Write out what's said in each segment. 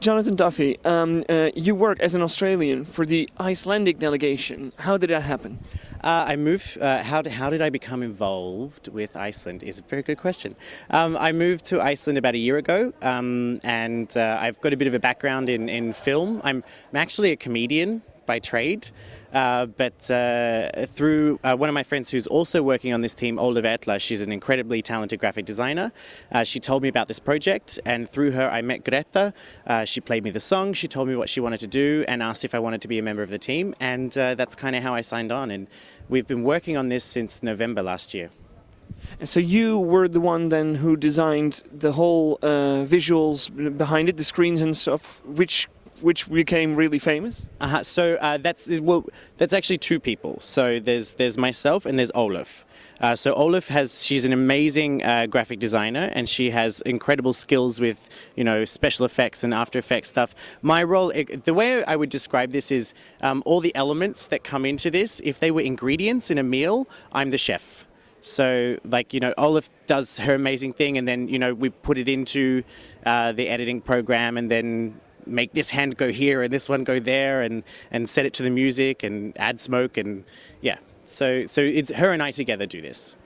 Jonathan Duffy, you work as an Australian for the Icelandic delegation. How did that happen? I moved. How did I become involved with Iceland? Is a very good question. I moved to Iceland about a year ago, and I've got a bit of a background in film. I'm actually a comedian by trade, but through one of my friends who's also working on this team, Erla, she's an incredibly talented graphic designer. She told me about this project, and through her I met Greta. She played me the song, she told me what she wanted to do, and asked if I wanted to be a member of the team, and that's kind of how I signed on. And we've been working on this since November last year. And so you were the one then who designed the whole visuals behind it, the screens and stuff, which became really famous? So that's actually two people. So there's myself and there's Olaf. So Olaf she's an amazing graphic designer, and she has incredible skills with special effects and After Effects stuff. My role, the way I would describe this is all the elements that come into this. If they were ingredients in a meal, I'm the chef. So Olaf does her amazing thing, and then we put it into the editing program, and then make this hand go here and this one go there, and set it to the music and add smoke, and yeah. So it's her and I together do this.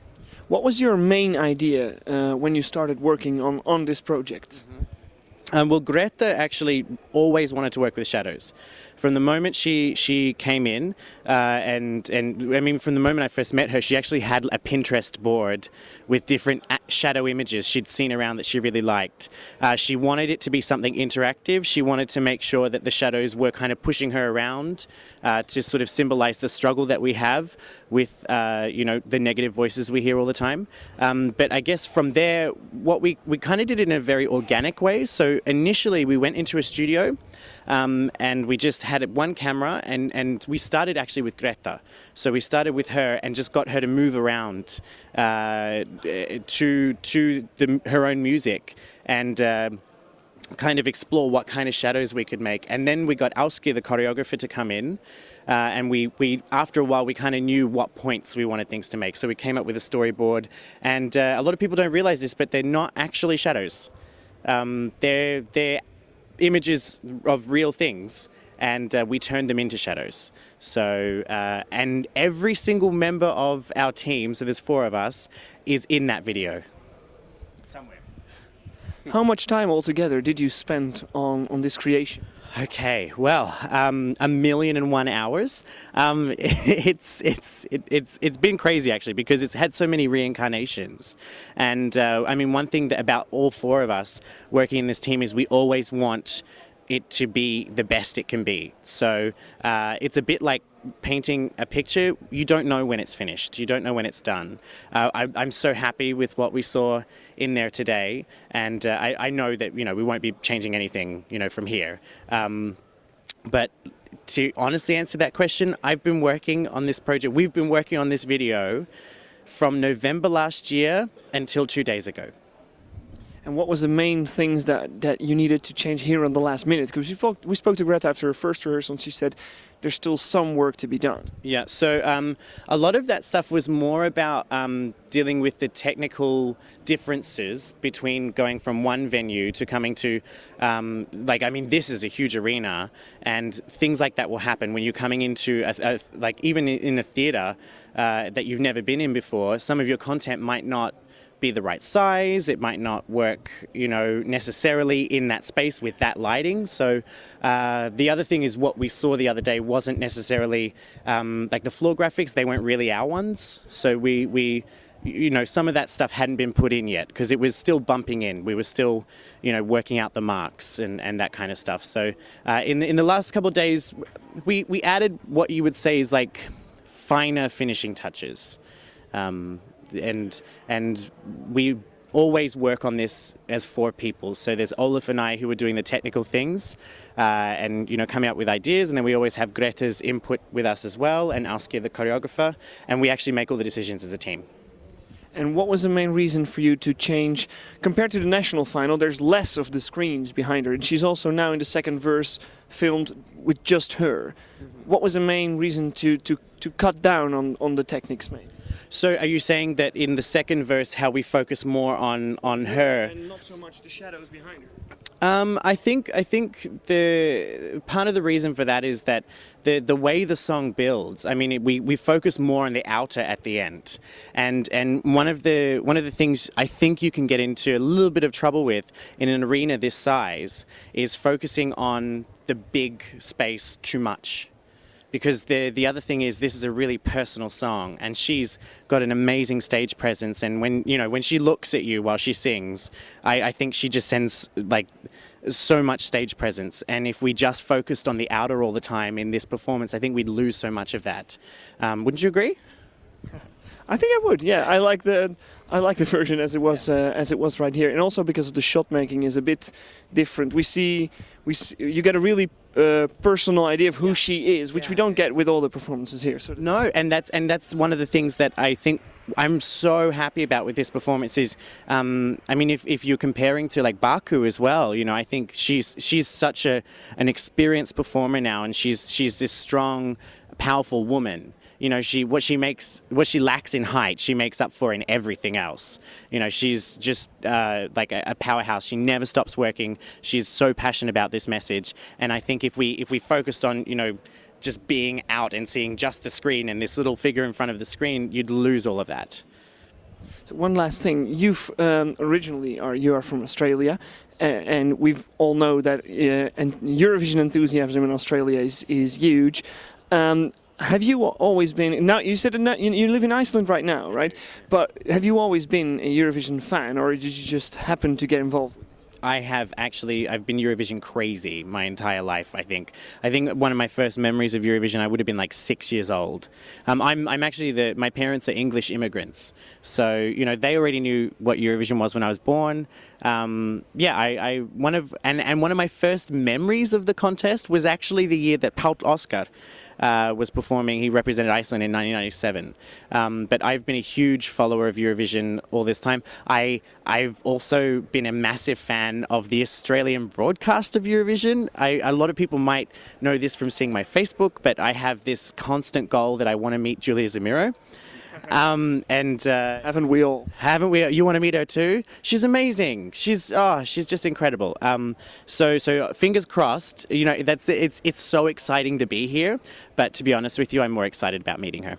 What was your main idea when you started working on this project? Well, Greta actually always wanted to work with shadows. From the moment she came in, and I mean, from the moment I first met her, she actually had a Pinterest board with different shadow images she'd seen around that she really liked. She wanted it to be something interactive. She wanted to make sure that the shadows were kind of pushing her around to sort of symbolize the struggle that we have with, the negative voices we hear all the time. But I guess from there, what we kind of did it in a very organic way. So initially we went into a studio, and we just had one camera, and we started actually with Greta. So we started with her and just got her to move around to her own music, and kind of explore what kind of shadows we could make. And then we got Ásgeir, the choreographer, to come in, and we after a while we kind of knew what points we wanted things to make. So we came up with a storyboard, and a lot of people don't realize this, but they're not actually shadows. They're images of real things, and we turned them into shadows. So and every single member of our team, so there's 4 of us, is in that video somewhere. How much time altogether did you spend on this creation? Okay, well, 1,000,001 hours. It's been crazy actually, because it's had so many reincarnations. And I mean, one thing about all 4 of us working in this team is we always want it to be the best it can be. So it's a bit like painting a picture. You don't know when it's finished. You don't know when it's done. I'm so happy with what we saw in there today, and I know that we won't be changing anything from here. But to honestly answer that question, I've been working on this project. We've been working on this video from November last year until 2 days ago. And what was the main things that you needed to change here on the last minute? Because we spoke to Greta after her first rehearsal, and she said there's still some work to be done. Yeah, so a lot of that stuff was more about dealing with the technical differences between going from one venue to coming to, this is a huge arena, and things like that will happen when you're coming into, even in a theatre that you've never been in before. Some of your content might not be the right size, it might not work, necessarily in that space with that lighting. So the other thing is what we saw the other day wasn't necessarily, the floor graphics, they weren't really our ones. So we some of that stuff hadn't been put in yet, because it was still bumping in. We were still, working out the marks and that kind of stuff. So in the last couple of days, we added what you would say is like finer finishing touches. And we always work on this as 4 people. So there's Olaf and I who are doing the technical things, and coming up with ideas, and then we always have Greta's input with us as well, and Ásgeir, the choreographer, and we actually make all the decisions as a team. And what was the main reason for you to change? Compared to the national final, there's less of the screens behind her, and she's also now in the second verse filmed with just her. What was the main reason to cut down on the techniques made? So are you saying that in the second verse how we focus more on her? And not so much the shadows behind her. I think the part of the reason for that is that the way the song builds. I mean, we focus more on the outer at the end, and one of the things I think you can get into a little bit of trouble with in an arena this size is focusing on the big space too much. Because the other thing is, this is a really personal song, and she's got an amazing stage presence. And when she looks at you while she sings, I think she just sends like so much stage presence. And if we just focused on the outer all the time in this performance, I think we'd lose so much of that. Wouldn't you agree? I think I would. Yeah, I like the version as it was right here, and also because of the shot making is a bit different. We see you get a really personal idea of who she is, which we don't get with all the performances here. So no, and that's one of the things that I think I'm so happy about with this performance is, I mean, if you're comparing to like Baku as well, I think she's such an experienced performer now, and she's this strong, powerful woman. What she lacks in height, she makes up for in everything else. She's just like a powerhouse. She never stops working. She's so passionate about this message. And I think if we focused on, just being out and seeing just the screen and this little figure in front of the screen, you'd lose all of that. So one last thing, you've you are from Australia, and we've all know that and Eurovision enthusiasm in Australia is huge. Have you always been, now you said you live in Iceland right now, right? But have you always been a Eurovision fan, or did you just happen to get involved? I've been Eurovision crazy my entire life, I think. I think one of my first memories of Eurovision, I would have been like 6 years old. I'm actually, my parents are English immigrants. So, they already knew what Eurovision was when I was born. One of my first memories of the contest was actually the year that Paul Oscar was performing. He represented Iceland in 1997. But I've been a huge follower of Eurovision all this time. I've also been a massive fan of the Australian broadcast of Eurovision. A lot of people might know this from seeing my Facebook, but I have this constant goal that I want to meet Julia Zemiro. Haven't we all? Haven't we? You want to meet her too? She's amazing. She's just incredible. So fingers crossed. It's so exciting to be here. But to be honest with you, I'm more excited about meeting her.